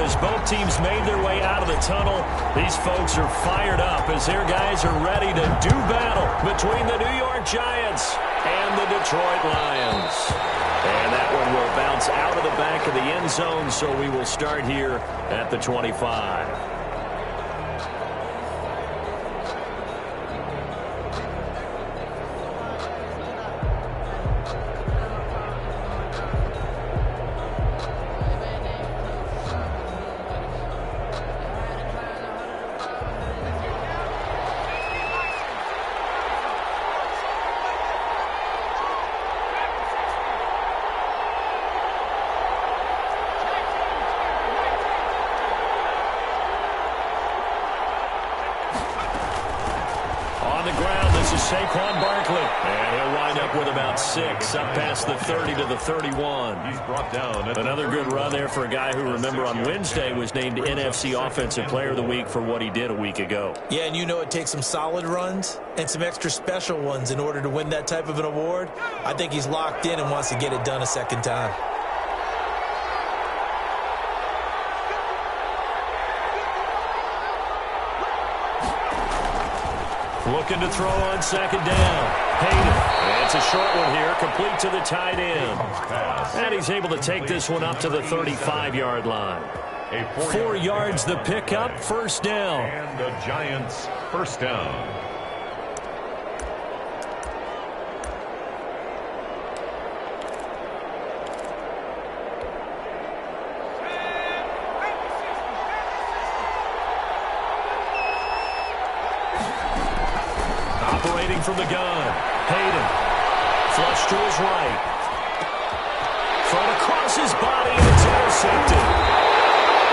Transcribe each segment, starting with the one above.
as both teams made their way out of the tunnel. These folks are fired up as their guys are ready to do battle between the New York Giants and the Detroit Lions. And that one will bounce out of the back of the end zone, so we will start here at the 25. And he'll wind up with about 6, up past the 30 to the 31. He's brought down. Another good run there for a guy who, remember, on Wednesday was named NFC Offensive Player of the Week for what he did a week ago. Yeah, and you know it takes some solid runs and some extra special ones in order to win that type of an award. I think he's locked in and wants to get it done a second time. Looking to throw on second down. Hayden. It's a short one here, complete to the tight end. And he's able to take this one up to the 35-yard line. 4 yards the pickup, first down. And the Giants first down. From the gun. Hayden. Flush to his right. Thrown across his body, and it's intercepted.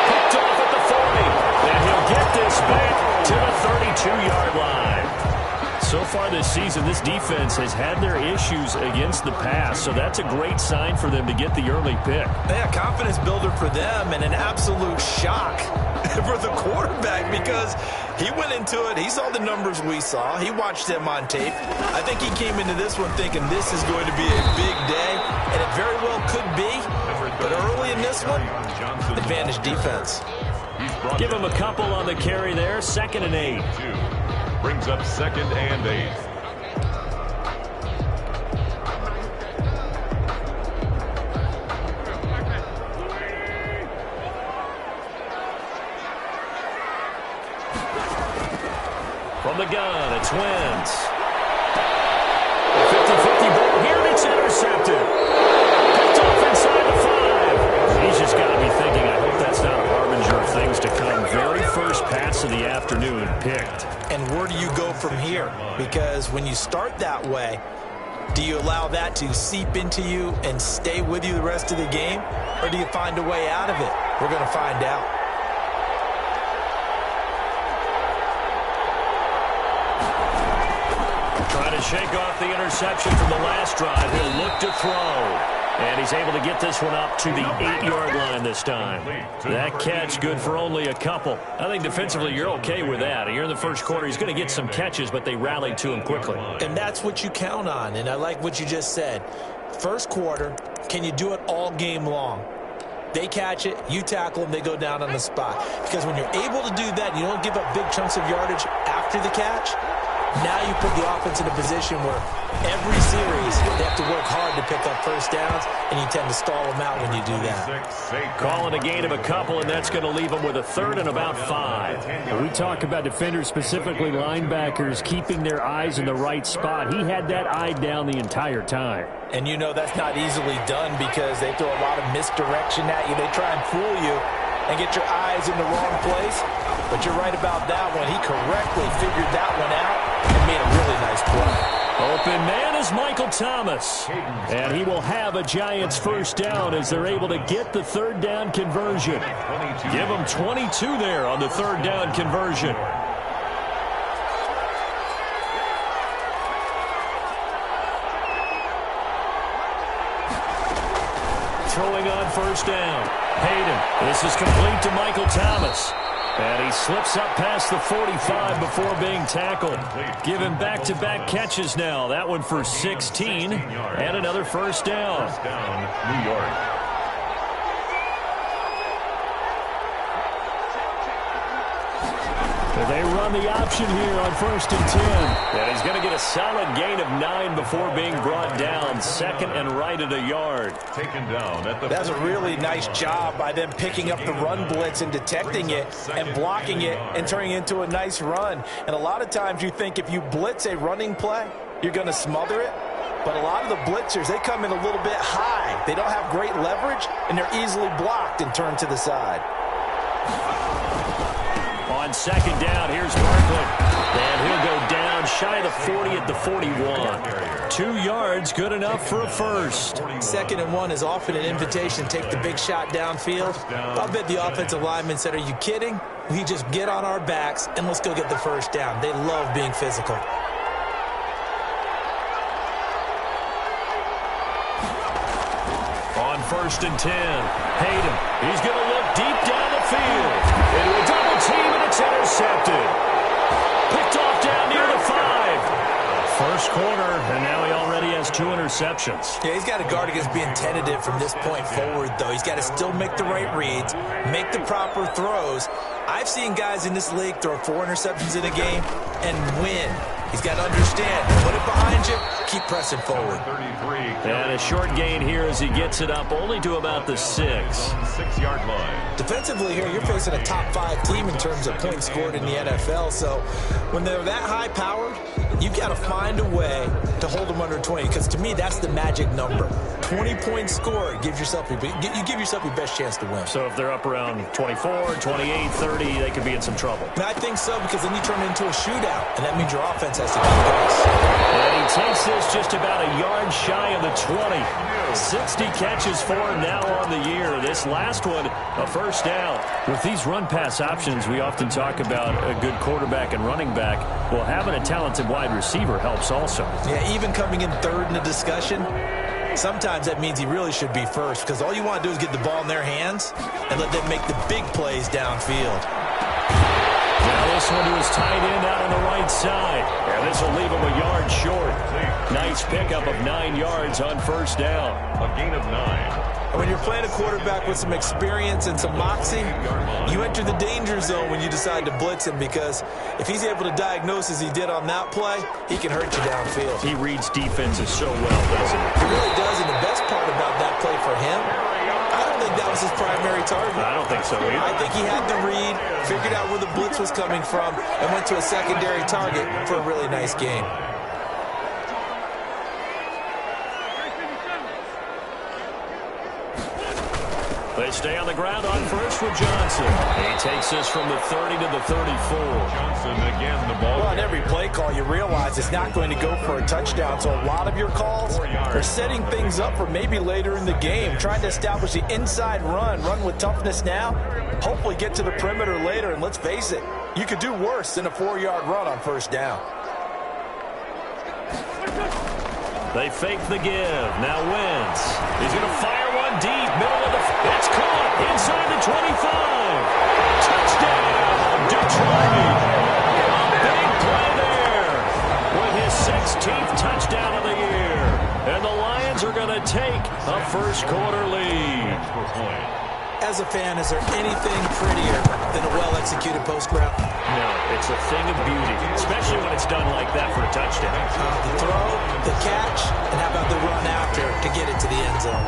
Picked off at the 40. And he'll get this back to the 32-yard line. So far this season, this defense has had their issues against the pass, so that's a great sign for them to get the early pick. Yeah, confidence builder for them and an absolute shock for the quarterback because he went into it. He saw the numbers we saw. He watched them on tape. I think he came into this one thinking this is going to be a big day, and it very well could be. But early in this one, advantage defense. Give him a couple on the carry there. 2nd and 8. Brings up 2nd and 8. From the gun, it's Wentz. 50-50 ball here, and it's intercepted. Picked off inside the 5. He's just got to be thinking, I hope that's not a harbinger of things to come. Very first pass of the afternoon picked. And where do you go from here? Because when you start that way, do you allow that to seep into you and stay with you the rest of the game? Or do you find a way out of it? We're going to find out. Trying to shake off the interception from the last drive. He'll look to throw. And he's able to get this one up to the 8-yard line this time. That catch good for only a couple. I think defensively you're okay with that. Here in the first quarter, he's going to get some catches, but they rallied to him quickly. And that's what you count on, and I like what you just said. First quarter, can you do it all game long? They catch it, you tackle them, they go down on the spot. Because when you're able to do that, you don't give up big chunks of yardage after the catch. Now you put the offense in a position where every series they have to work hard to pick up first downs, and you tend to stall them out when you do that. Calling a gain of a couple, and that's going to leave them with a 3rd and about 5. We talk about defenders, specifically linebackers, keeping their eyes in the right spot. He had that eye down the entire time. And you know that's not easily done because they throw a lot of misdirection at you. They try and fool you and get your eyes in the wrong place. But you're right about that one. He correctly figured that one out and made a really nice play. Open man is Michael Thomas. And he will have a Giants first down as they're able to get the 3rd down conversion. Give them 22 there on the 3rd down conversion. Throwing on first down. Hayden. This is complete to Michael Thomas. And he slips up past the 45 before being tackled. Give him back-to-back catches now. That one for 16 and another first down. New York. So they run the option here on 1st and 10. And he's going to get a solid gain of 9 before being brought down. Second and right at a yard. Taken down at the... That's a really nice job by them picking up the run blitz and detecting it and blocking it and turning it into a nice run. And a lot of times you think if you blitz a running play, you're going to smother it. But a lot of the blitzers, they come in a little bit high. They don't have great leverage, and they're easily blocked and turned to the side. On 2nd down, here's Barkley. And he'll go down shy of the 40 at the 41. 2 yards, good enough for a first. 2nd and 1 is often an invitation to take the big shot downfield. I'll bet the offensive linemen said, are you kidding? We just get on our backs and let's go get the first down. They love being physical. On 1st and 10, Hayden. He's going to look deep down the field. Into a double team, and it's intercepted. Picked off down near the 5. First quarter, and now he already has 2 interceptions. Yeah, he's got to guard against being tentative from this point forward, though. He's got to still make the right reads, make the proper throws. I've seen guys in this league throw 4 interceptions in a game and win. He's got to understand, put it behind you, keep pressing forward. And a short gain here as he gets it up only to about the 6. 6-yard line. Defensively here, you're facing a top 5 team in terms of points scored in the NFL. So when they're that high-powered, you've got to find a way to hold them under 20. Because to me, that's the magic number. 20 points scored, you give yourself your best chance to win. So if they're up around 24, 28, 30, they could be in some trouble. And I think so, because then you turn it into a shootout, and that means your offense has to keep pace. And he takes this just about a yard shy of the 20. 60 catches for him now on the year. This last one, a first down. With these run-pass options, we often talk about a good quarterback and running back. Well, having a talented wide receiver helps also. Yeah, even coming in 3rd in the discussion, sometimes that means he really should be first, because all you want to do is get the ball in their hands and let them make the big plays downfield. Now this one to his tight end out on the right side. And this will leave him a yard short. Nice pickup of 9 yards on first down. A gain of 9. And when you're playing a quarterback with some experience and some moxie, you enter the danger zone when you decide to blitz him, because if he's able to diagnose as he did on that play, he can hurt you downfield. He reads defenses so well, doesn't he? He really does, and the best part about that play for him, I don't think that was his primary target. I don't think so either. I think he had the read, figured out where the blitz was coming from, and went to a secondary target for a really nice game. They stay on the ground on first with Johnson. He takes this from the 30 to the 34. Johnson again, the ball. Well, on every play call, you realize it's not going to go for a touchdown. So a lot of your calls are setting things up for maybe later in the game, trying to establish the inside run with toughness now, hopefully get to the perimeter later. And let's face it, you could do worse than a 4-yard run on first down. They fake the give. Now Wentz. He's going to fire one deep. Middle of the... It's caught inside the 25. Touchdown, Detroit. A big play there with his 16th touchdown of the year. And the Lions are going to take a first-quarter lead. As a fan, is there anything prettier than a well-executed post route? No, it's a thing of beauty, especially when it's done like that for a touchdown. The throw, the catch, and how about the run after to get it to the end zone?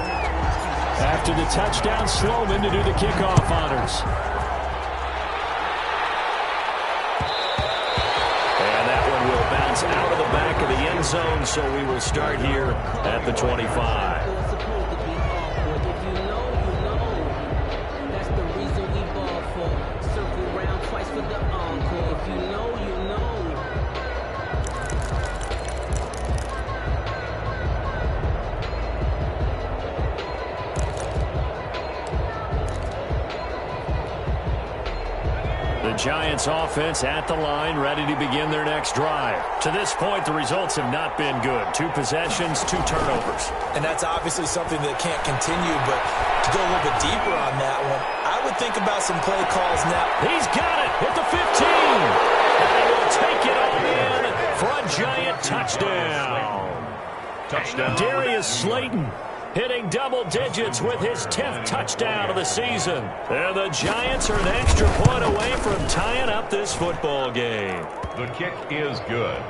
After the touchdown, Sloman to do the kickoff honors. And that one will bounce out of the back of the end zone, so we will start here at the 25. The Giants offense at the line, ready to begin their next drive. To this point, the results have not been good. 2 possessions, 2 turnovers. And that's obviously something that can't continue, but to go a little bit deeper on that one, I would think about some play calls now. He's got it at the 15. And he'll take it on in for a Giant touchdown. Touchdown. Darius Slayton. hitting double digits with his 10th touchdown of the season. And the Giants are an extra point away from tying up this football game. The kick is good.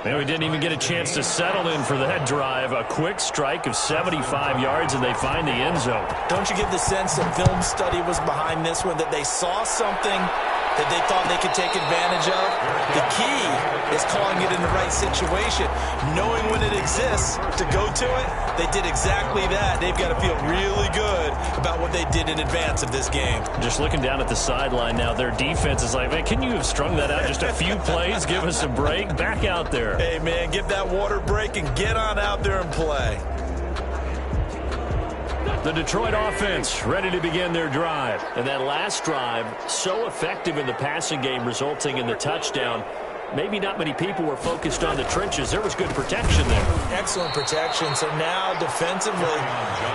And we didn't even get a chance to settle in for that drive. A quick strike of 75 yards, and they find the end zone. Don't you get the sense that film study was behind this one, that they saw something that they thought they could take advantage of? The key is calling it in the right situation, knowing when it exists to go to it. They did exactly that. They've got to feel really good about what they did in advance of this game. Just looking down at the sideline now, their defense is like, man, can you have strung that out just a few plays? Give us a break. Back out there. Hey, man, give that water break and get on out there and play. The Detroit offense ready to begin their drive. And that last drive, so effective in the passing game, resulting in the touchdown. Maybe not many people were focused on the trenches. There was good protection there. Excellent protection. So now defensively,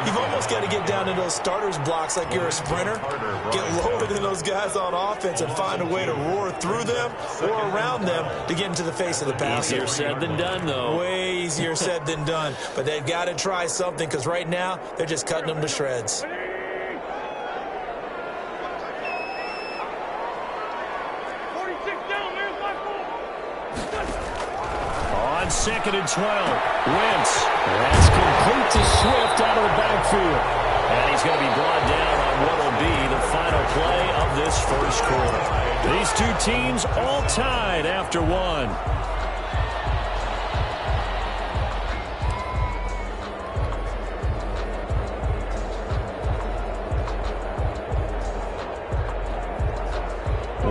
you've almost got to get down to those starters blocks like you're a sprinter. Get lower than those guys on offense and find a way to roar through them or around them to get into the face of the passer. Easier said than done, though. Way easier said than done. But they've got to try something because right now they're just cutting them to shreds. On 2nd and 12, Wentz. That's complete to Swift out of the backfield. And he's going to be brought down on what will be the final play of this first quarter. These two teams all tied after one.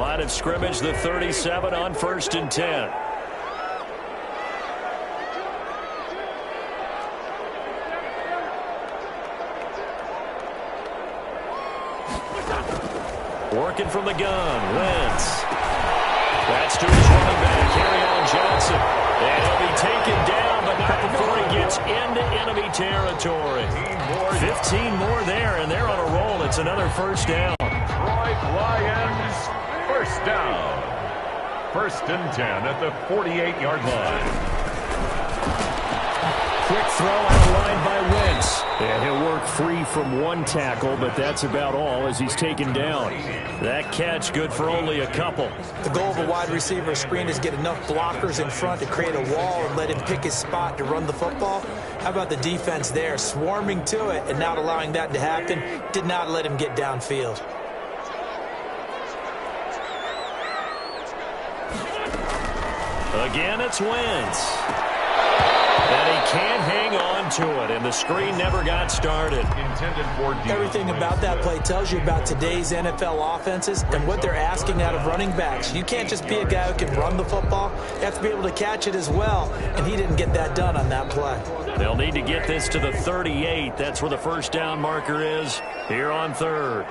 Line of scrimmage, the 37 on 1st and 10. Working from the gun, Wentz. That's to his running back, Kerryon Johnson. And he'll be taken down, but not before he gets into enemy territory. 15 more there, and they're on a roll. It's another first down. Detroit Lions, first down. 1st and 10 at the 48-yard line. Quick throw out of line by Wentz. And he'll work free from one tackle, but that's about all as he's taken down. That catch good for only a couple. The goal of a wide receiver screen is get enough blockers in front to create a wall and let him pick his spot to run the football. How about the defense there, swarming to it and not allowing that to happen? Did not let him get downfield. Again, it's Wentz. And he can't hang on to it, and the screen never got started. Intended for Everything about that play tells you about today's NFL offenses and what they're asking out of running backs. You can't just be a guy who can run the football. You have to be able to catch it as well, and he didn't get that done on that play. They'll need to get this to the 38. That's where the first down marker is here on 3rd.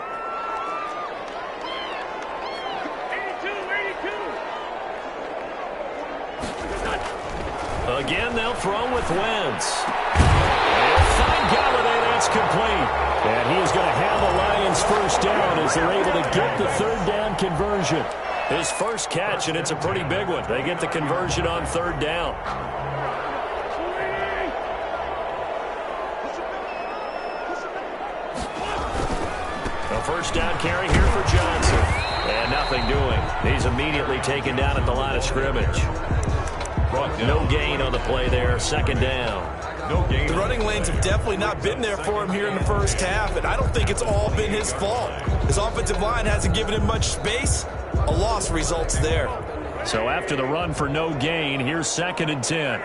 Again, they'll throw with Wentz. They'll find Galladay. That's complete. And he is going to have the Lions first down as they're able to get the 3rd down conversion. His first catch, and it's a pretty big one. They get the conversion on 3rd down. A first down carry here for Johnson. And nothing doing. He's immediately taken down at the line of scrimmage. No gain on the play there. 2nd down. No gain. The running lanes have definitely not been there for him here in the first half, and I don't think it's all been his fault. His offensive line hasn't given him much space. A loss results there. So after the run for no gain, here's 2nd and 10.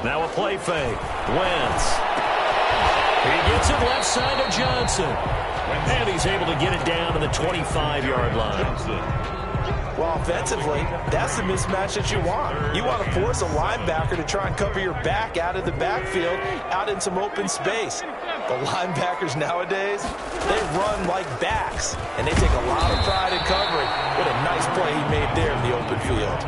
Now a play fake. Wentz. He gets it left side of Johnson. And he's able to get it down to the 25-yard line. Well, offensively, that's the mismatch that you want. You want to force a linebacker to try and cover your back out of the backfield, out in some open space. The linebackers nowadays, they run like backs, and they take a lot of pride in covering. What a nice play he made there in the open field.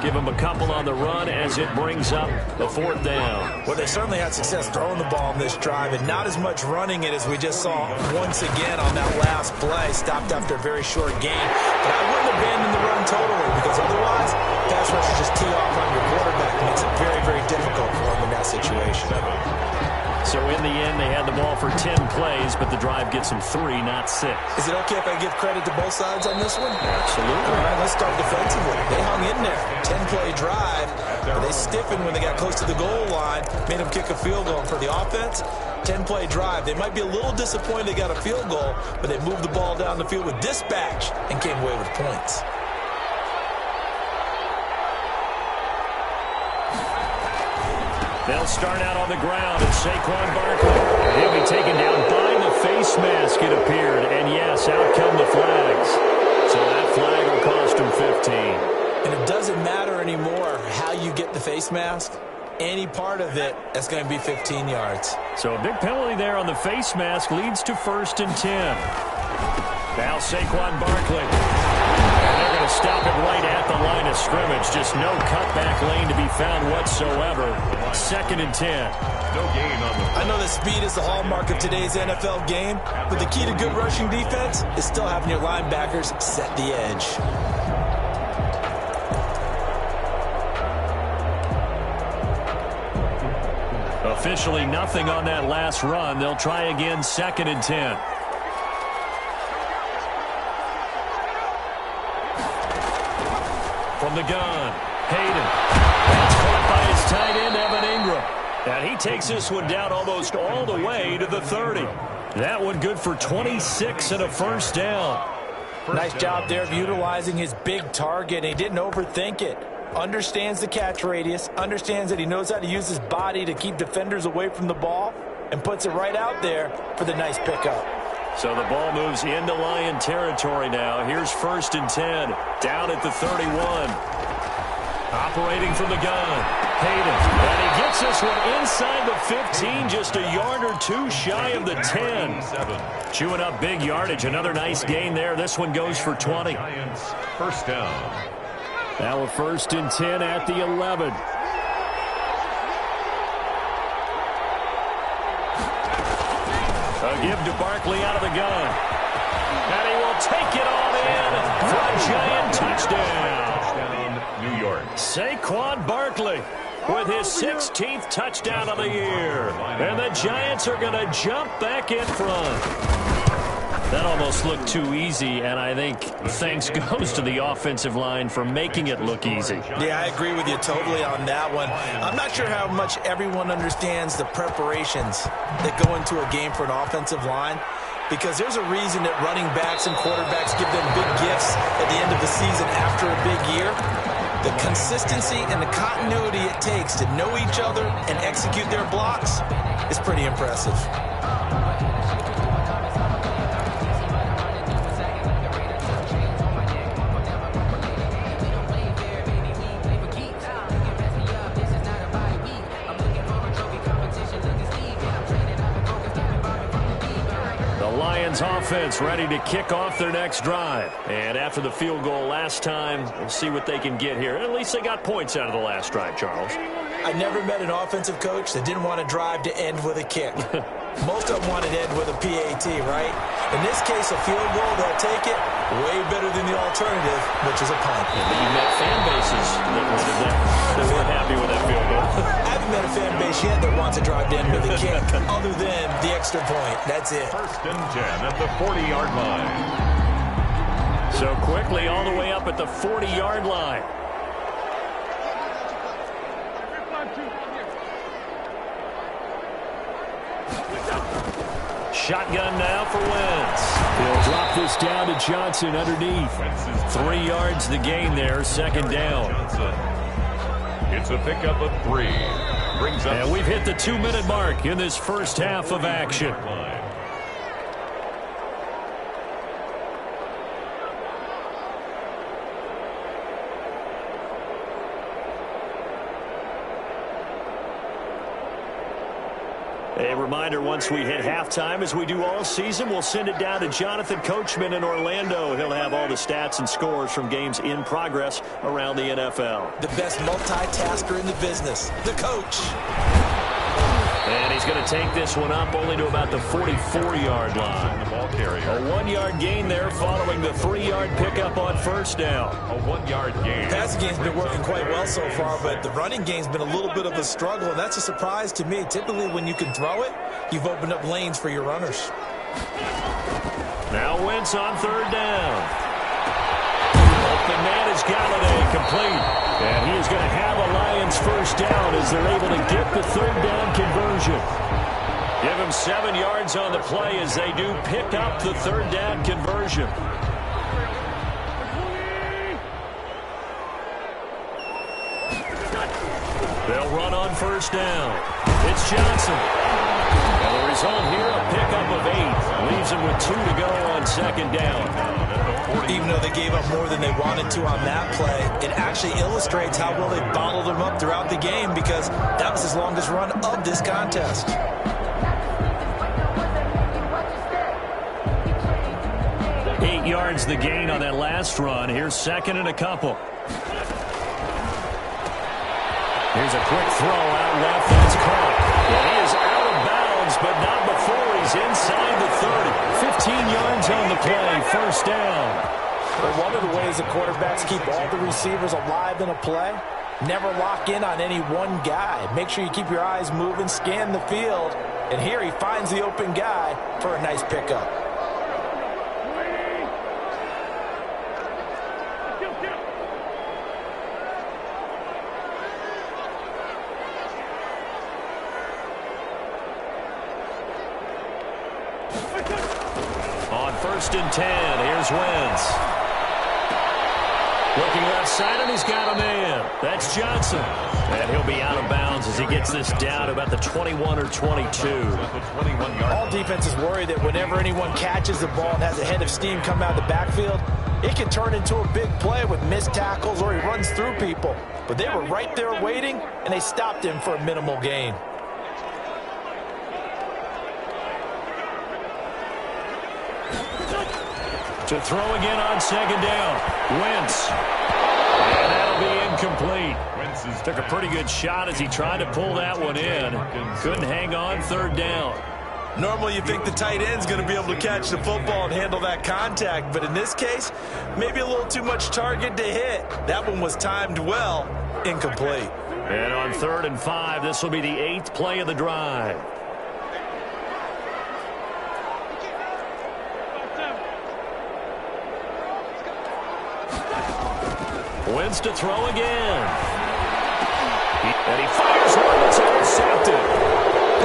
Give him a couple on the run as it brings up the 4th down. Well, they certainly had success throwing the ball in this drive, and not as much running it as we just saw once again on that last play. Stopped after a very short game. But I wouldn't abandon the run totally, because otherwise, pass rushers just tee off on your quarterback. It makes it very, very difficult for him in that that situation. So in the end, they had the ball for 10 plays, but the drive gets them 3, not 6. Is it okay if I give credit to both sides on this one? Absolutely. All right, let's start defensively. They hung in there. 10-play drive, but they stiffened when they got close to the goal line, made them kick a field goal. And for the offense, 10-play drive. They might be a little disappointed they got a field goal, but they moved the ball down the field with dispatch and came away with points. They'll start out on the ground, and Saquon Barkley. He'll be taken down by the face mask, it appeared. And yes, out come the flags. So that flag will cost him 15. And it doesn't matter anymore how you get the face mask. Any part of it, that's going to be 15 yards. So a big penalty there on the face mask leads to 1st and 10. Now Saquon Barkley. And they're going to stop it right at the line of scrimmage. Just no cutback lane to be found whatsoever. 2nd and 10. No gain on the... I know that speed is the hallmark of today's NFL game, but the key to good rushing defense is still having your linebackers set the edge. Officially nothing on that last run. They'll try again 2nd and 10. From the gun, Hayden. That's caught by his tight end, Evan Ingram. And he takes this one down almost all the way to the 30. That one good for 26 and a 1st down. Nice job there of utilizing his big target. He didn't overthink it. Understands the catch radius, understands that he knows how to use his body to keep defenders away from the ball, and puts it right out there for the nice pickup. So the ball moves into Lion territory now. Here's 1st and 10, down at the 31. Operating from the gun, Hayden. And he gets this one inside the 15, just a yard or 2 shy of the 10. Chewing up big yardage, another nice gain there. This one goes for 20. Giants, 1st down. Now a 1st and 10 at the 11. A give to Barkley out of the gun. And he will take it on in for a Giant touchdown. New York. Saquon Barkley with his 16th touchdown of the year. And the Giants are going to jump back in front. That almost looked too easy, and I think thanks goes to the offensive line for making it look easy. Yeah, I agree with you totally on that one. I'm not sure how much everyone understands the preparations that go into a game for an offensive line, because there's a reason that running backs and quarterbacks give them big gifts at the end of the season after a big year. The consistency and the continuity it takes to know each other and execute their blocks is pretty impressive. Offense ready to kick off their next drive. And after the field goal last time, we'll see what they can get here. At least they got points out of the last drive, Charles. I never met an offensive coach that didn't want a drive to end with a kick. Most of them want it to end with a PAT, right? In this case, a field goal, they'll take it way better than the alternative, which is a punt. Yeah, but you met fan bases that weren't happy with that field goal. I haven't met a fan base yet that wants a drive to end with a kick, other than the extra point. That's it. 1st and 10 at the 40-yard line. So quickly all the way up at the 40-yard line. Shotgun now for Wentz. He'll drop this down to Johnson underneath. 3 yards the gain there, 2nd down. It's a pickup of 3. Brings up. And we've hit the 2-minute mark in this first half of action. A reminder, once we hit halftime, as we do all season, we'll send it down to Jonathan Coachman in Orlando. He'll have all the stats and scores from games in progress around the NFL. The best multitasker in the business, the coach. And he's going to take this one up only to about the 44-yard line. The ball carrier. A 1-yard gain there following the 3-yard pickup on first down. A 1-yard gain. Passing game's been working quite well so far, but the running game's been a little bit of a struggle, and that's a surprise to me. Typically, when you can throw it, you've opened up lanes for your runners. Now Wentz on third down. Open man is Galladay, complete. And he is going to have a Lions first down as they're able to get the third down conversion. Give him 7 yards on the play as they do pick up the third down conversion. They'll run on first down. It's Johnson. And the result here, a pickup of 8. Leaves him with 2 to go on second down. Even though they gave up more than they wanted to on that play, it actually illustrates how well they bottled them up throughout the game, because that was his longest run of this contest. Eight yards the gain on that last run. Here's second and a couple. Here's a quick throw out left. That's caught. And he is out of bounds, but not before he's inside the 30. 15 yards on the play. First down. But one of the ways the quarterbacks keep all the receivers alive in a play, never lock in on any one guy. Make sure you keep your eyes moving, scan the field. And here he finds the open guy for a nice pickup. On first and 10, here's Wentz. Looking left side, and he's got a man. That's Johnson. And he'll be out of bounds as he gets this down to about the 21 or 22. All defenses worry that whenever anyone catches the ball and has a head of steam come out of the backfield, it can turn into a big play with missed tackles or he runs through people. But they were right there waiting, and they stopped him for a minimal gain. To throw again on second down. Wentz. And that'll be incomplete. Took a pretty good shot as he tried to pull that one in. Couldn't hang on third down. Normally you think the tight end's going to be able to catch the football and handle that contact, but in this case, maybe a little too much target to hit. That one was timed well. Incomplete. And on 3rd and 5, this will be the 8th play of the drive. Wentz to throw again. And he fires one that's intercepted.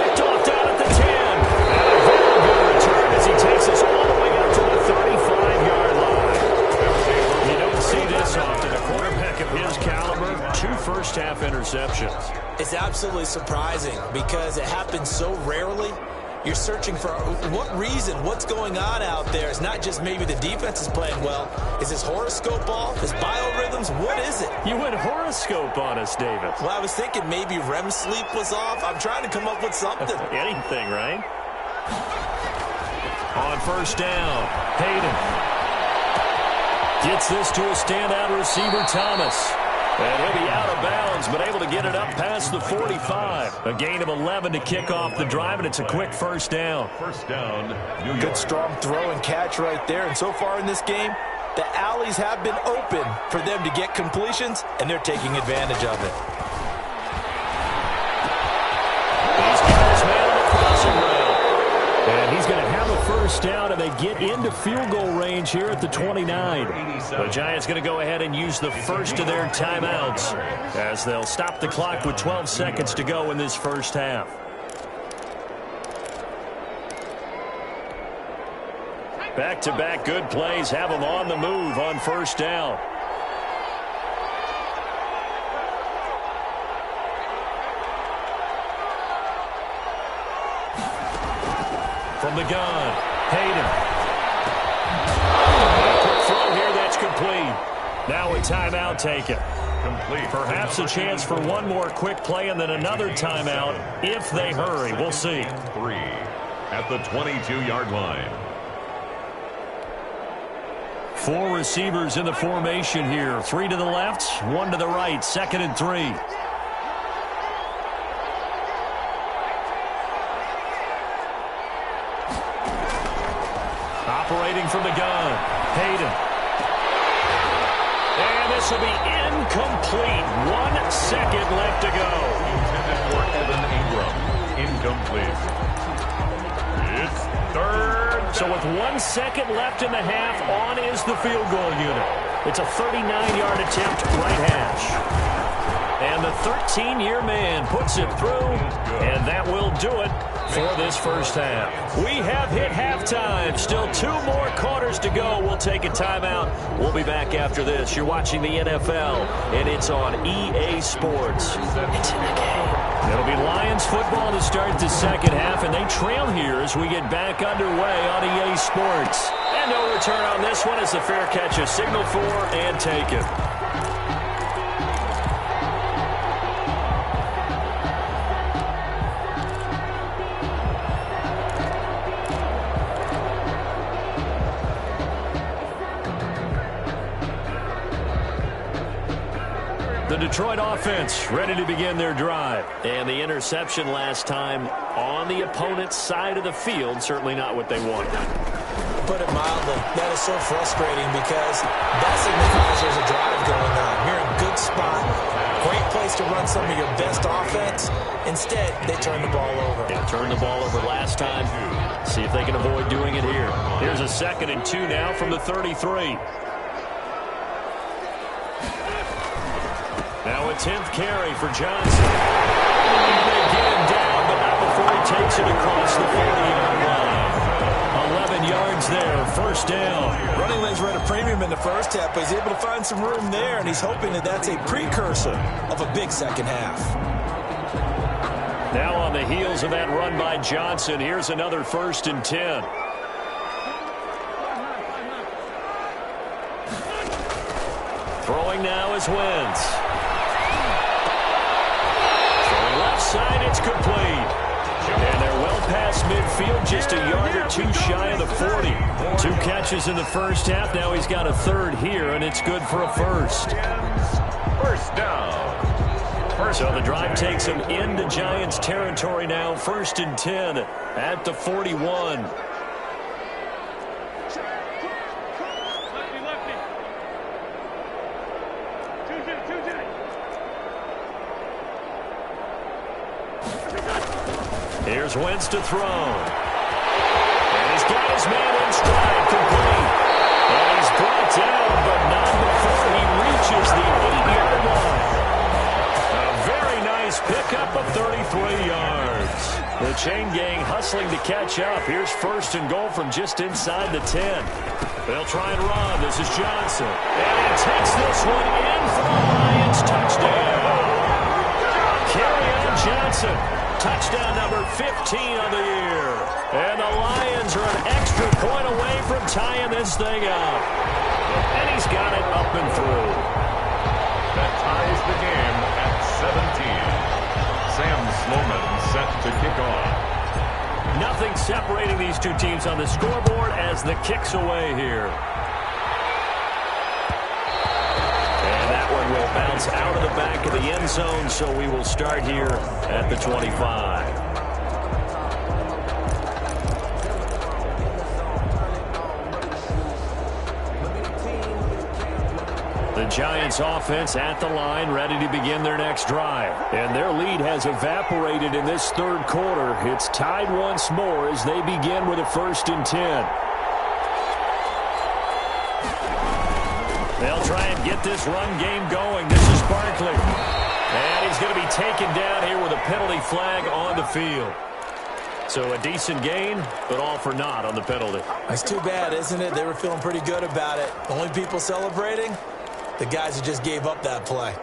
Picked off down at the 10. And a very good return as he takes us all the way up to the 35-yard line. You don't see this often. A quarterback of his caliber, 2 first-half interceptions. It's absolutely surprising because it happens so rarely. You're searching for what reason, what's going on out there. It's not just maybe the defense is playing well. Is his horoscope off? His biorhythms? What is it? You went horoscope on us, David. Well, I was thinking maybe REM sleep was off. I'm trying to come up with something. Anything, right? On first down, Hayden gets this to a standout receiver, Thomas. And he'll be out of bounds, but able to get it up past the 45. A gain of 11 to kick off the drive, and it's a quick first down. First down, New York. Good strong throw and catch right there. And so far in this game, the alleys have been open for them to get completions, and they're taking advantage of it. He's got his man on the crossing route. And he's going to have a first down, and they get into field goal range here at the 29. The Giants going to go ahead and use the first of their timeouts as they'll stop the clock with 12 seconds to go in this first half. Back-to-back good plays have them on the move on first down. From the gun, Hayden. Quick throw here, that's complete. Now a timeout taken. Complete. Perhaps a chance for one more quick play and then another timeout if they hurry. We'll see. 3 at the 22-yard line. 4 receivers in the formation here. 3 to the left, 1 to the right. 2nd and 3. Operating from the gun. Hayden. And this will be incomplete. 1 second left to go. Intended for Evan Ingram. Incomplete. It's third. So with 1 second left in the half, on is the field goal unit. It's a 39-yard attempt, right hash. And the 13-year man puts it through, and that will do it for this first half. We have hit halftime. Still 2 more quarters to go. We'll take a timeout. We'll be back after this. You're watching the NFL, and it's on EA Sports. It's in the game. It'll be Lions football to start the second half, and they trail here as we get back underway on EA Sports. And no return on this one as the fair catch is signaled for and taken. The Detroit offense ready to begin their drive. And the interception last time on the opponent's side of the field, certainly not what they wanted. Put it mildly, that is so frustrating because that signifies there's a drive going on. You're in a good spot, great place to run some of your best offense. Instead, they turn the ball over. Yeah, turned the ball over last time. See if they can avoid doing it here. Here's a 2nd and 2 now from the 33. Now a 10th carry for Johnson. They get him down, but not before he takes it across the 40-yard line. 11 yards there, first down. Running lanes were at a premium in the first half, but he's able to find some room there, and he's hoping that that's a precursor of a big second half. Now on the heels of that run by Johnson, here's another 1st and 10. Throwing now is Wentz. Side, it's complete. And they're well past midfield, just a yard or 2 shy of the 40. 2 catches in the first half. Now he's got a 3rd here, and it's good for a first. First down. So the drive takes him into Giants territory now. 1st and 10 at the 41. Here's Wentz to throw. And he's got his man in stride, complete. And he's brought down, but not before he reaches the 8-yard line. A very nice pickup of 33 yards. The chain gang hustling to catch up. Here's 1st and goal from just inside the 10. They'll try and run. This is Johnson. And he takes this one in for the Lions touchdown. Kerryon Johnson. Touchdown number 15 on the year. And the Lions are an extra point away from tying this thing up. And he's got it up and through. That ties the game at 17. Sam Sloman set to kick off. Nothing separating these two teams on the scoreboard as the kick's away here. Will bounce out of the back of the end zone, so we will start here at the 25. The Giants offense at the line, ready to begin their next drive. And their lead has evaporated in this 3rd quarter. It's tied once more as they begin with a 1st and 10. They'll try and get this run game going. This is Barkley. And he's going to be taken down here with a penalty flag on the field. So a decent gain, but all for naught on the penalty. It's too bad, isn't it? They were feeling pretty good about it. Only people celebrating, the guys who just gave up that play.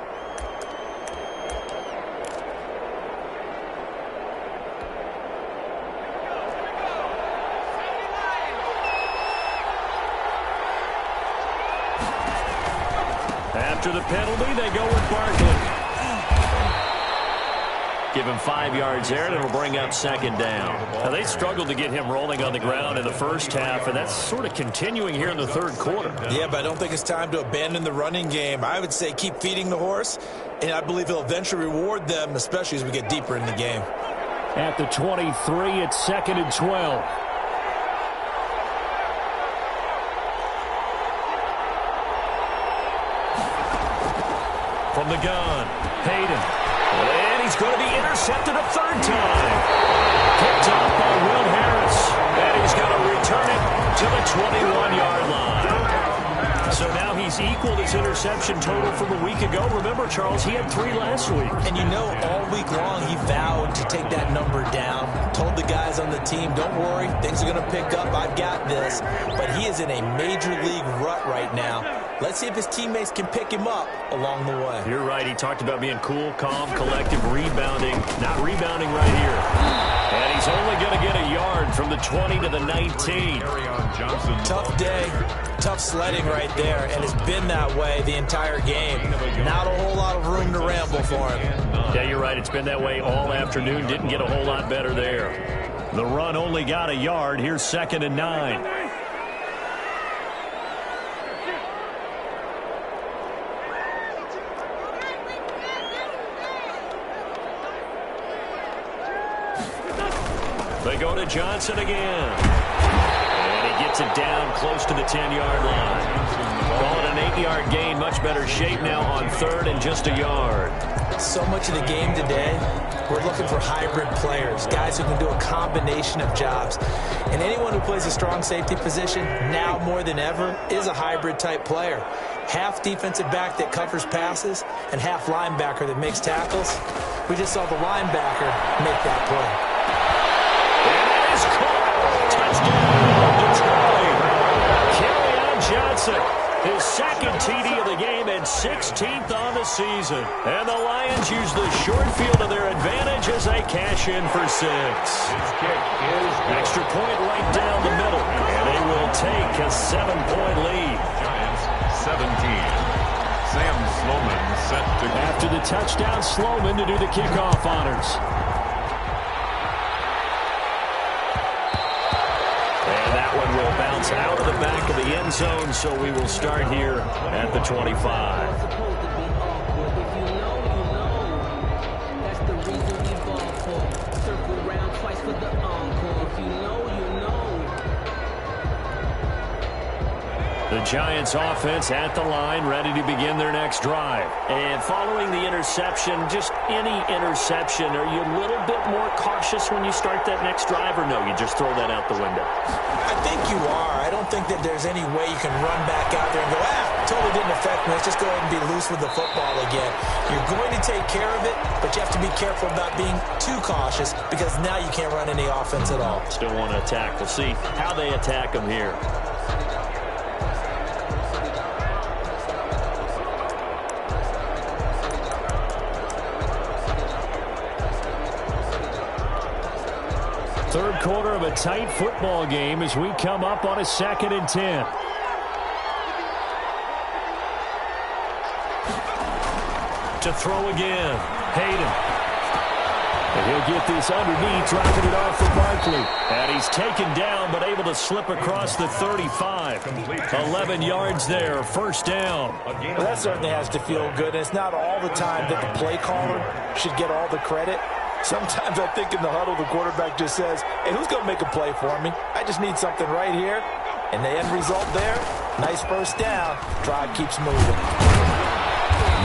After the penalty, they go with Barkley. Give him 5 yards there, and it'll bring up 2nd down. Now, they struggled to get him rolling on the ground in the first half, and that's sort of continuing here in the 3rd quarter. Yeah, but I don't think it's time to abandon the running game. I would say keep feeding the horse, and I believe he'll eventually reward them, especially as we get deeper in the game. At the 23, it's 2nd and 12. From the gun, Hayden. And he's going to be intercepted a third time. Picked up by Will Harris. And he's going to return it to the 21-yard line. So now he's equaled his interception total from a week ago. Remember, Charles, he had 3 last week. And you know, all week long he vowed to take that number down. Told the guys on the team, don't worry, things are going to pick up. I've got this. But he is in a major league rut right now. Let's see if his teammates can pick him up along the way. You're right. He talked about being cool, calm, collective, rebounding. Not rebounding right here. And he's only going to get a yard from the 20 to the 19. Tough day, tough sledding right there, and it's been that way the entire game. Not a whole lot of room to ramble for him. Yeah, you're right. It's been that way all afternoon. Didn't get a whole lot better there. The run only got a yard. Here's 2nd and 9. They go to Johnson again. And he gets it down close to the 10-yard line. Call it an 8-yard gain. Much better shape now on 3rd and just a yard. So much of the game today, we're looking for hybrid players, guys who can do a combination of jobs. And anyone who plays a strong safety position, now more than ever, is a hybrid-type player. Half defensive back that covers passes and half linebacker that makes tackles. We just saw the linebacker make that play. Johnson, his 2nd TD of the game and 16th on the season. And the Lions use the short field to their advantage as they cash in for 6. His kick is extra point right down the middle. And they will take a 7-point lead. Giants 17. Sam Sloman set to... After the touchdown, Sloman to do the kickoff honors. One will bounce out of the back of the end zone, so we will start here at the 25. The Giants offense at the line, ready to begin their next drive. And following the interception, just any interception, are you a little bit more cautious when you start that next drive, or no, you just throw that out the window? I think you are. I don't think that there's any way you can run back out there and go, totally didn't affect me. Let's just go ahead and be loose with the football again. You're going to take care of it, but you have to be careful about being too cautious because now you can't run any offense at all. Still want to attack. We'll see how they attack them here. Third quarter of a tight football game as we come up on a 2nd and 10. To throw again, Hayden. And he'll get this underneath, dropping it off for Barkley. And he's taken down, but able to slip across the 35. 11 yards there, 1st down. Well, that certainly has to feel good. And it's not all the time that the play caller should get all the credit. Sometimes I think in the huddle, the quarterback just says, hey, who's going to make a play for me? I just need something right here. And the end result there, nice 1st down. Drive keeps moving.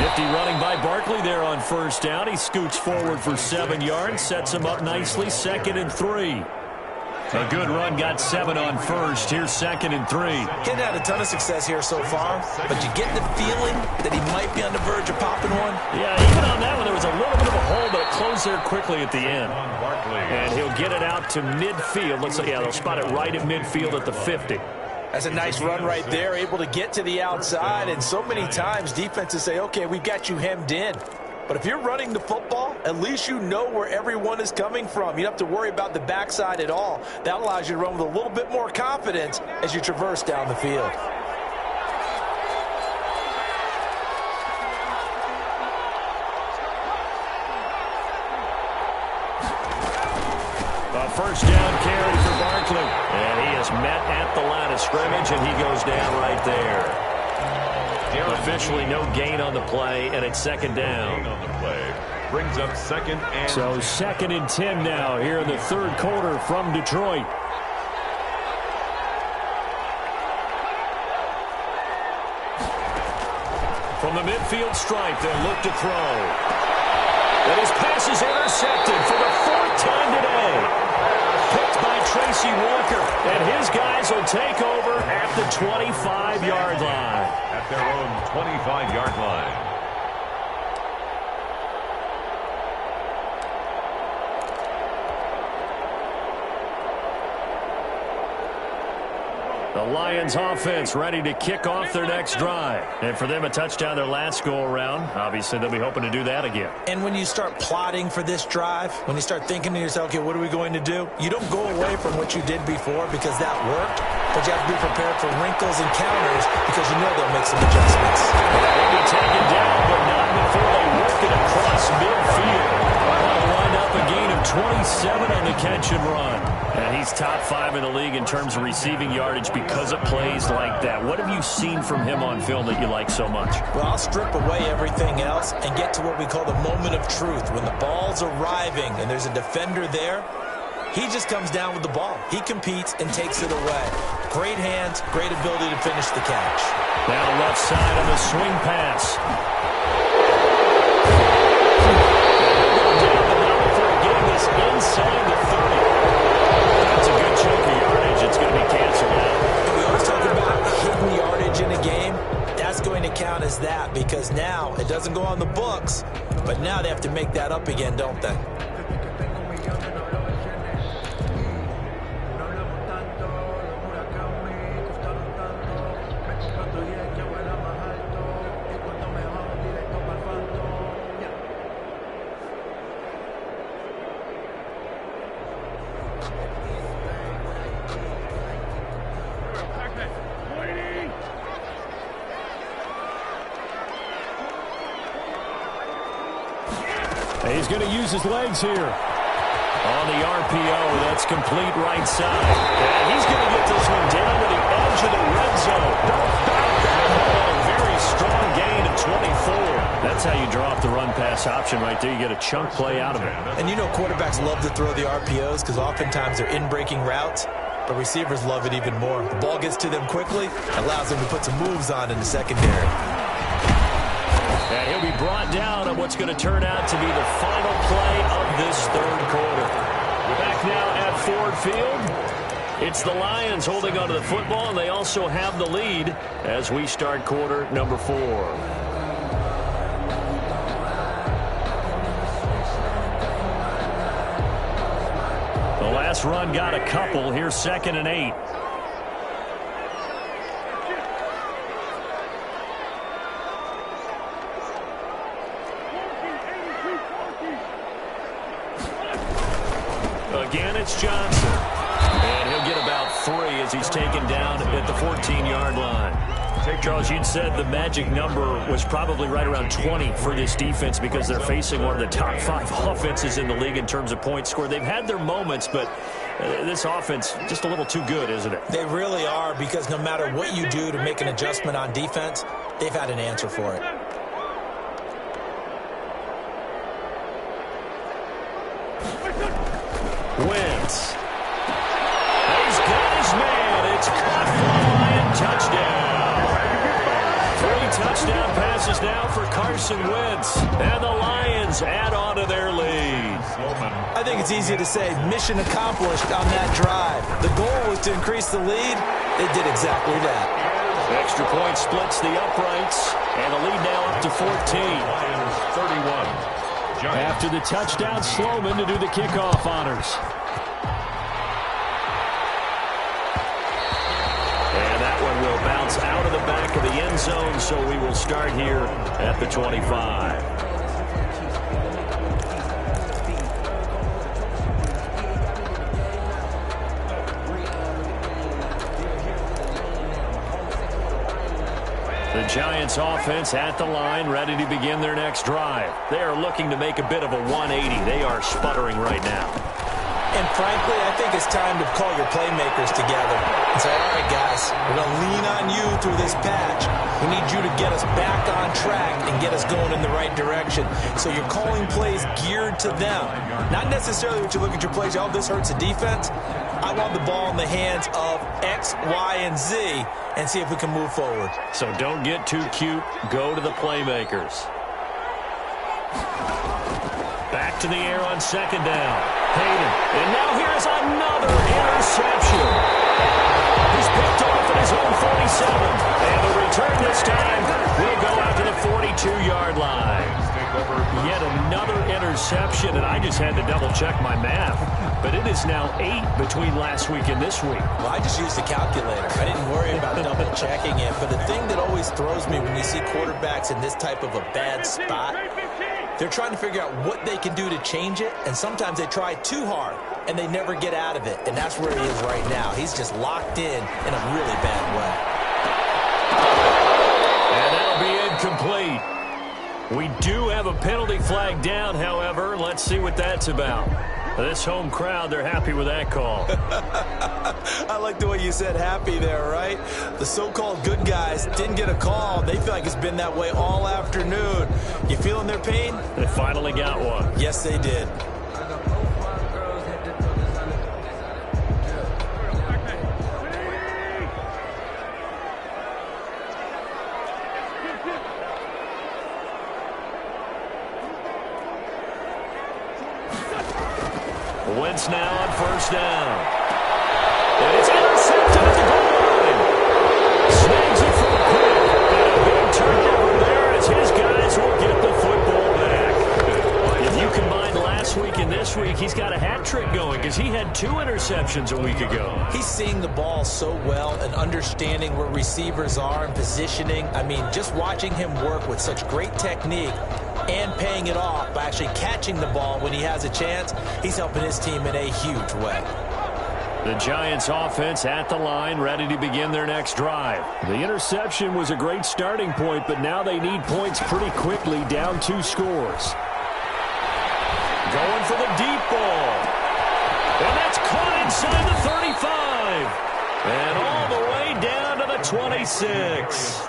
Nifty running by Barkley there on 1st down. He scoots forward for 7 yards, sets him up nicely, 2nd and 3. A good run, got 7 on 1st. Here's 2nd and 3. He's had a ton of success here so far, but you get the feeling that he might be on the verge of popping one. Yeah, even on that one, there was a little bit of a hole, but it closed there quickly at the end. And he'll get it out to midfield. Looks like, yeah, they'll spot it right at midfield at the 50. That's a nice run right there, able to get to the outside. And so many times defenses say, okay, we've got you hemmed in. But if you're running the football, at least you know where everyone is coming from. You don't have to worry about the backside at all. That allows you to run with a little bit more confidence as you traverse down the field. A 1st down carry for Barkley. And he is met at the line of scrimmage, and he goes down right there. Officially no gain on the play, and it's 2nd down. On the play brings up 2nd and... So 2nd and 10 now here in the 3rd quarter from Detroit. From the midfield stripe, they'll look to throw. And his pass is intercepted for the fourth time today. Picked by Tracy Walker. And his guys will take over at the 25-yard line. At their own 25-yard line. The Lions offense ready to kick off their next drive. And for them, a touchdown their last go-around. Obviously, they'll be hoping to do that again. And when you start plotting for this drive, when you start thinking to yourself, okay, what are we going to do? You don't go away from what you did before because that worked, but you have to be prepared for wrinkles and counters because you know they'll make some adjustments. They'll be taken down, but not before they work it across midfield. That'll wind up a gain of 27 on the catch and run. And he's top 5 in the league in terms of receiving yardage because of plays like that. What have you seen from him on film that you like so much? Well, I'll strip away everything else and get to what we call the moment of truth. When the ball's arriving and there's a defender there, he just comes down with the ball. He competes and takes it away. Great hands, great ability to finish the catch. Now left side on the swing pass. Inside the 30. That's a good chunk of yardage. It's going to be canceled out. We always talk about hidden yardage in a game. That's going to count as that because now it doesn't go on the books, but now they have to make that up again, don't they? He's going to use his legs here. On the RPO, that's complete right side. And he's going to get this one down to the edge of the red zone. A very strong gain of 24. That's how you draw up the run-pass option right there. You get a chunk play out of it. And you know quarterbacks love to throw the RPOs because oftentimes they're in-breaking routes, but receivers love it even more. The ball gets to them quickly, allows them to put some moves on in the secondary. And he'll be brought down on what's going to turn out to be the final play of this third quarter. We're back now at Ford Field. It's the Lions holding onto the football, and they also have the lead as we start quarter number 4. The last run got a couple. Here's 2nd and 8. Again, it's Johnson. And he'll get about 3 as he's taken down at the 14-yard line. Charles, you'd said the magic number was probably right around 20 for this defense because they're facing one of the top 5 offenses in the league in terms of points scored. They've had their moments, but this offense just a little too good, isn't it? They really are because no matter what you do to make an adjustment on defense, they've had an answer for it. Wentz. He's got his man. It's caught for a Lion touchdown. 3 touchdown passes now for Carson Wentz. And the Lions add on to their lead. I think it's easy to say mission accomplished on that drive. The goal was to increase the lead. They did exactly that. Extra point splits the uprights. And the lead now up to 14. Lions 31. After the touchdown, Sloman to do the kickoff honors. And that one will bounce out of the back of the end zone, so we will start here at the 25. The Giants offense at the line, ready to begin their next drive. They are looking to make a bit of a 180. They are sputtering right now. And frankly, I think it's time to call your playmakers together and say, all right, guys, we're going to lean on you through this patch. We need you to get us back on track and get us going in the right direction. So you're calling plays geared to them. Not necessarily what you look at your plays, oh, this hurts the defense. I want the ball in the hands of X, Y, and Z and see if we can move forward. So don't get too cute. Go to the playmakers. Back to the air on second down. Hayden. And now here's another interception. He's picked off at his own 47. And the return this time will go out to the 42-yard line. Yet another interception, and I just had to double-check my math. But it is now 8 between last week and this week. Well, I just used the calculator. I didn't worry about double-checking it. But the thing that always throws me when you see quarterbacks in this type of a bad spot, they're trying to figure out what they can do to change it, and sometimes they try too hard, and they never get out of it. And that's where he is right now. He's just locked in a really bad way. And that'll be incomplete. We do have a penalty flag down, however. Let's see what that's about. This home crowd, they're happy with that call. I like the way you said happy there, right? The so-called good guys didn't get a call. They feel like it's been that way all afternoon. You feeling their pain? They finally got one. Yes, they did. Wentz now on first down. And it's intercepted at the goal line. Snags it from quick. And a big turnover there as his guys will get the football back. If you combine last week and this week, he's got a hat trick going because he had 2 interceptions a week ago. He's seeing the ball so well and understanding where receivers are and positioning. I mean, just watching him work with such great technique and paying it off by actually catching the ball when he has a chance, he's helping his team in a huge way. The Giants offense at the line, ready to begin their next drive. The interception was a great starting point, but now they need points pretty quickly, down 2 scores. Going for the deep ball. And that's caught inside the 35. And all the way down to the 26.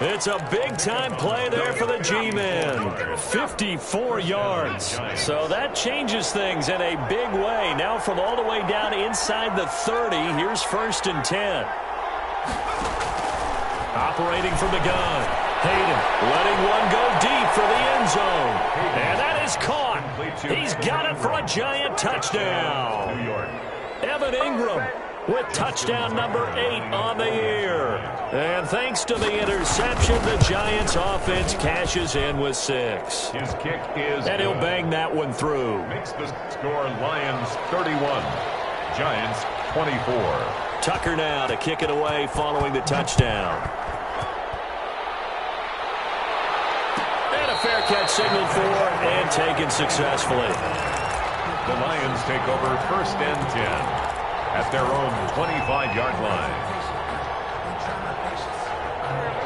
It's a big-time play there for the G-Men. 54 yards. So that changes things in a big way. Now from all the way down inside the 30, here's 1st and 10. Operating from the gun. Hayden letting one go deep for the end zone. And that is caught. He's got it for a Giant touchdown. Evan Ingram with touchdown number 8 on the year. And thanks to the interception, the Giants offense cashes in with 6. His kick is and he'll bang that one through. Makes the score Lions 31, Giants 24. Tucker now to kick it away following the touchdown. And a fair catch signaled for and taken successfully. The Lions take over 1st and 10. At their own 25-yard line.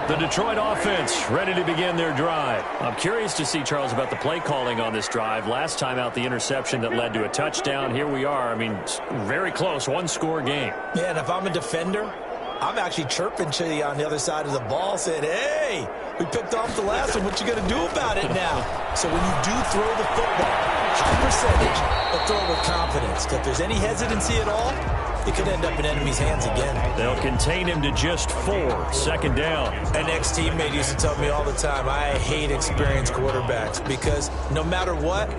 The Detroit offense ready to begin their drive. I'm curious to see, Charles, about the play calling on this drive. Last time out, the interception that led to a touchdown. Here we are. I mean, very close, 1-score game. Yeah, and if I'm a defender, I'm actually chirping to you on the other side of the ball, saying, hey, we picked off the last one. What you going to do about it now? So when you do throw the football, high percentage, but throw it with confidence. Because if there's any hesitancy at all, it could end up in enemy's hands again. They'll contain him to just 4. 2nd down. An ex-teammate used to tell me all the time, I hate experienced quarterbacks because no matter what,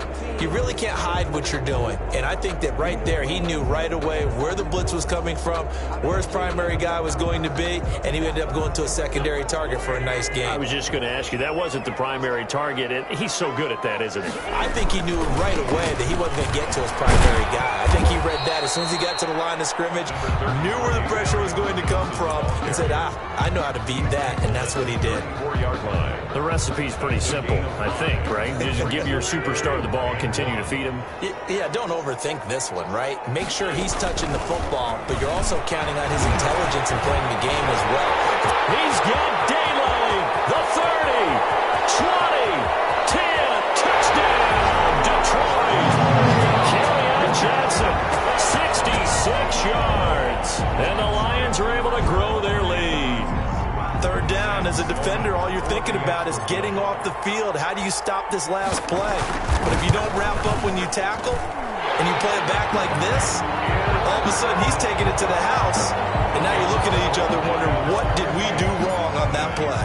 you really can't hide what you're doing. And I think that right there, he knew right away where the blitz was coming from, where his primary guy was going to be, and he ended up going to a secondary target for a nice game. I was just going to ask you, that wasn't the primary target. He's so good at that, isn't he? I think he knew right away that he wasn't going to get to his primary guy. I think he read that as soon as he got to the line of scrimmage, knew where the pressure was going to come from, and said, I know how to beat that, and that's what he did. 4-yard line. The recipe's pretty simple, I think, right? Just give your superstar the ball and continue to feed him. Yeah, don't overthink this one, right? Make sure he's touching the football, but you're also counting on his intelligence in playing the game as well. He's got daylight. The 30, 20, 10, touchdown, Detroit. Carry out Jets defender, all you're thinking about is getting off the field. How do you stop this last play? But if you don't wrap up when you tackle and you play it back like this, all of a sudden he's taking it to the house. And now you're looking at each other wondering, what did we do wrong on that play?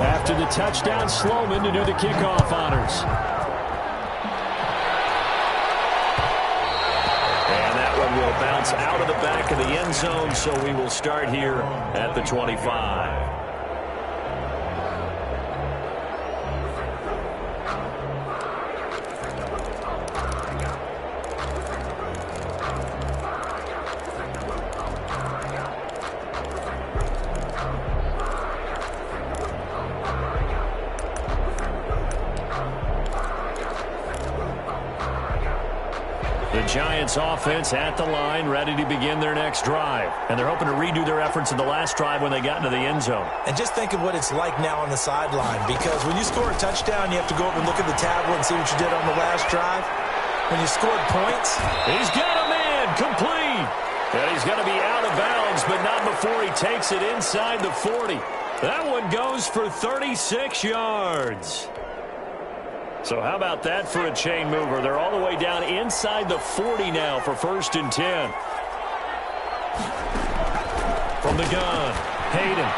After the touchdown, Sloman to do the kickoff honors. Will bounce out of the back of the end zone, so we will start here at the 25. Giants offense at the line, ready to begin their next drive. And they're hoping to redo their efforts in the last drive when they got into the end zone. And just think of what it's like now on the sideline, because when you score a touchdown, you have to go over and look at the tablet and see what you did on the last drive. When you scored points, he's got a man complete. And he's going to be out of bounds, but not before he takes it inside the 40. That one goes for 36 yards. So how about that for a chain mover? They're all the way down inside the 40 now for 1st and 10. From the gun, Hayden.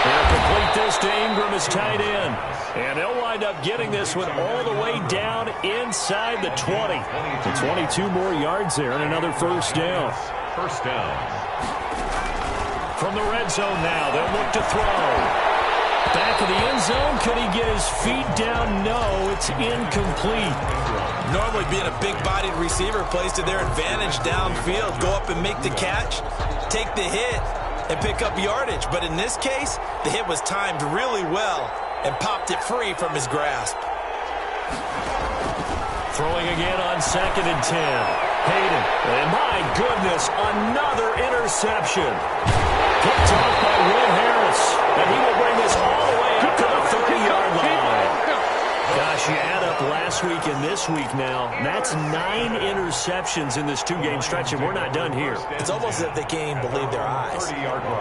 They'll complete this to Ingram as tight end. And they'll wind up getting this one all the way down inside the 20. So 22 more yards there and another first down. First down. From the red zone now, they'll look to throw. Back of the end zone, could he get his feet down? No, it's incomplete. Normally being a big-bodied receiver plays to their advantage downfield. Go up and make the catch, take the hit, and pick up yardage. But in this case, the hit was timed really well and popped it free from his grasp. Throwing again on 2nd and 10. Hayden, and my goodness, another interception. Picked off by Will Harris, and he will bring this all the way up to the 30-yard line. Gosh, you add up last week and this week now, that's 9 interceptions in this 2-game stretch, and we're not done here. It's almost as if they can't even believe their eyes.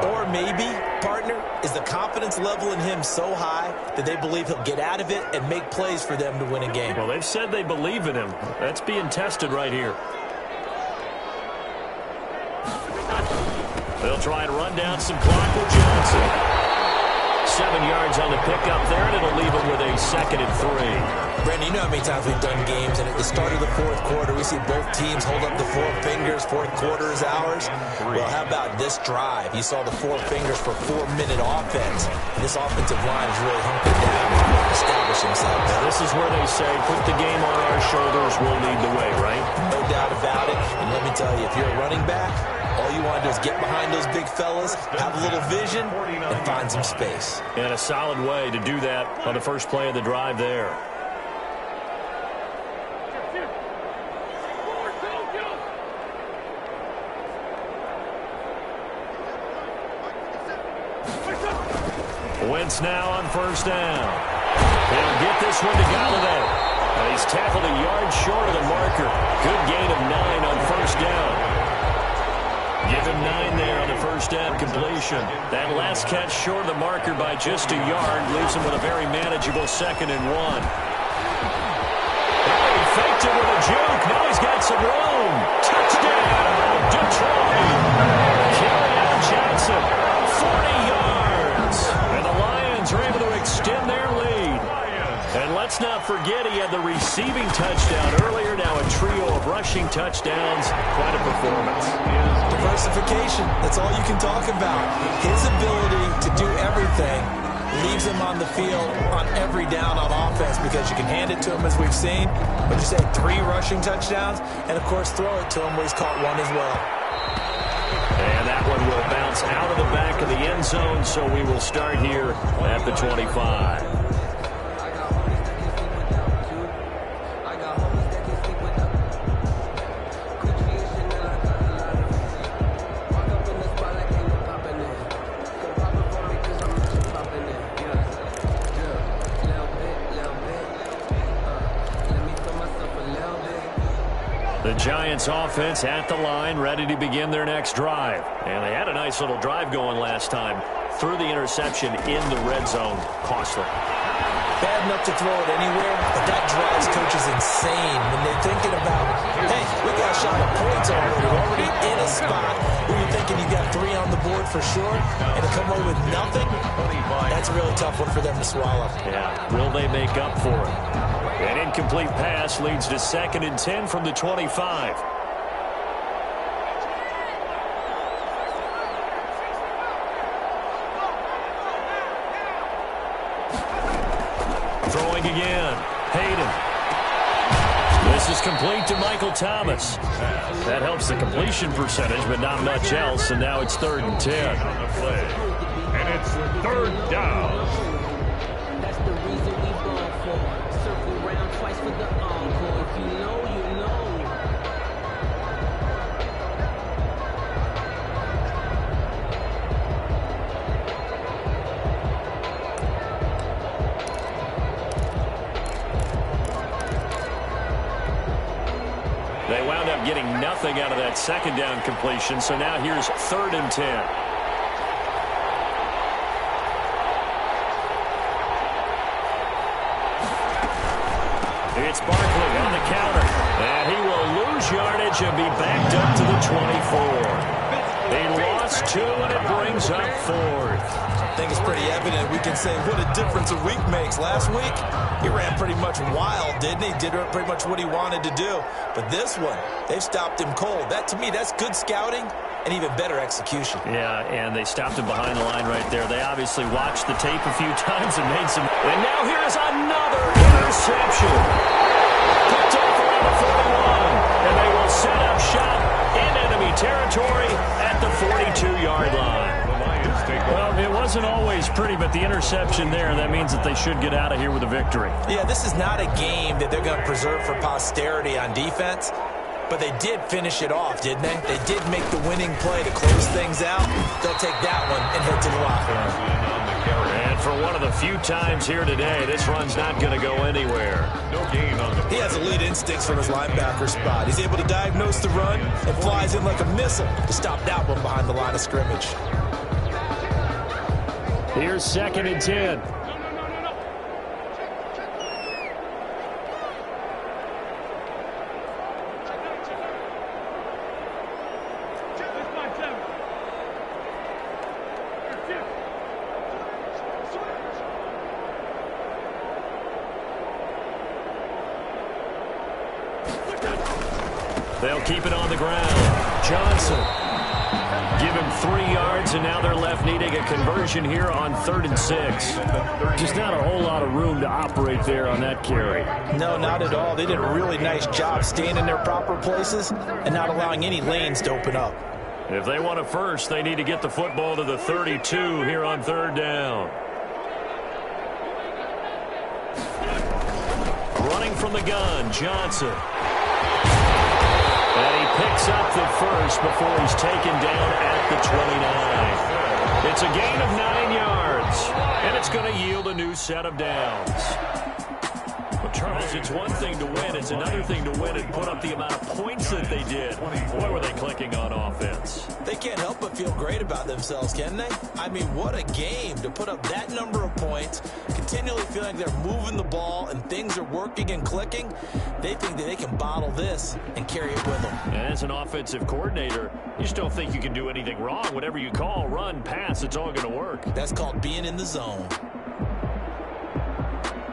Or maybe, partner, is the confidence level in him so high that they believe he'll get out of it and make plays for them to win a game. Well, they've said they believe in him. That's being tested right here. They'll try and run down some clock with Johnson. 7 yards on the pickup there, and it'll leave him with a 2nd and 3. Brandon, you know how many times we've done games, and at the start of the 4th quarter, we see both teams hold up the 4 fingers. 4th quarter is ours. Well, how about this drive? You saw the 4 fingers for 4-minute offense. And this offensive line is really hunkered down to establish themselves. Now, this is where they say, put the game on our shoulders, we'll lead the way, right? No doubt about it. And let me tell you, if you're a running back, all you want to do is get behind those big fellas, have a little vision, and find some space. And a solid way to do that on the first play of the drive there. Wentz now on 1st down. He'll get this one to Galladay. He's tackled a yard short of the marker. Good gain of 9 on 1st down. Give him 9 there on the 1st down completion. That last catch short of the marker by just a yard leaves him with a very manageable 2nd and 1. He faked it with a juke. Now he's got some room. Touchdown, Detroit. Kerryon Johnson, 40 yards. And the Lions are able to extend their lead. And let's not forget he had the receiving touchdown earlier. Now a trio of rushing touchdowns. Quite a performance. Diversification. That's all you can talk about. His ability to do everything leaves him on the field on every down on offense because you can hand it to him as we've seen. But you say 3 rushing touchdowns and, of course, throw it to him where he's caught 1 as well. And that one will bounce out of the back of the end zone, so we will start here at the 25. The Giants offense at the line, ready to begin their next drive. And they had a nice little drive going last time. threw the interception in the red zone. Costly. Bad enough to throw it anywhere, but that drives coaches insane when they're thinking about, hey, we got a shot at points already. We're already in a spot where you're thinking you got 3 on the board for sure, and to come away with nothing, that's a really tough one for them to swallow. Yeah, will they make up for it? An incomplete pass leads to 2nd and 10 from the 25. Throwing again. Hayden. This is complete to Michael Thomas. That helps the completion percentage, but not much else, and now it's 3rd and 10. On the play. And it's 3rd down. That's the reason we ball for. Circle around twice for the encore. If you know, you know. They wound up getting nothing out of that 2nd down completion, so now here's 3rd and 10. It's Barkley on the counter, and he will lose yardage and be backed up to the 24. He lost 2, and it brings up 4th. I think it's pretty evident. We can say what a difference a week makes. Last week, he ran pretty much wild, didn't he? Did pretty much what he wanted to do. But this one, they've stopped him cold. That, to me, that's good scouting and even better execution. Yeah, and they stopped him behind the line right there. They obviously watched the tape a few times and made some. And now here is another interception. Picked off around the 41. And they will set up shop in enemy territory at the 42-yard line. Well, it wasn't always pretty, but the interception there, that means that they should get out of here with a victory. Yeah, this is not a game that they're going to preserve for posterity on defense, but they did finish it off, didn't they? They did make the winning play to close things out. They'll take that one and head to the locker room. And for one of the few times here today, this run's not going to go anywhere. No gain on the play. He has elite instincts from his linebacker spot. He's able to diagnose the run and flies in like a missile to stop that one behind the line of scrimmage. Here's 2nd and 10. They'll keep it on the ground. Johnson. Give him 3 yards, and now they're left needing a conversion here on 3rd and 6. Just not a whole lot of room to operate there on that carry. No, not at all. They did a really nice job staying in their proper places and not allowing any lanes to open up. If they want a first, they need to get the football to the 32 here on 3rd down. Running from the gun, Johnson. And he picks up the first before he's taken down at the 29. It's a gain of 9 yards, and it's going to yield a new set of downs. Well, Charles, it's one thing to win. It's another thing to win and put up the amount of points that they did. Boy, were they clicking on offense. They can't help but feel great about themselves, can they? I mean, what a game to put up that number of points, continually feeling like they're moving the ball and things are working and clicking. They think that they can bottle this and carry it with them. And as an offensive coordinator, you just don't think you can do anything wrong. Whatever you call, run, pass, it's all going to work. That's called being in the zone.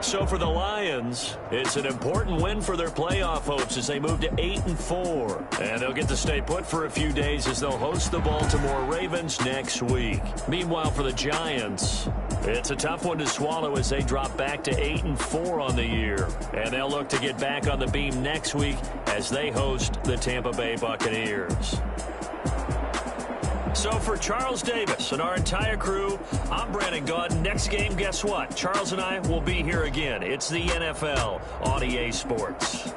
So for the Lions, it's an important win for their playoff hopes as they move to 8-4. And they'll get to stay put for a few days as they'll host the Baltimore Ravens next week. Meanwhile, for the Giants, it's a tough one to swallow as they drop back to 8-4 on the year. And they'll look to get back on the beam next week as they host the Tampa Bay Buccaneers. So for Charles Davis and our entire crew, I'm Brandon Gaudin. Next game, guess what? Charles and I will be here again. It's the NFL on EA Sports.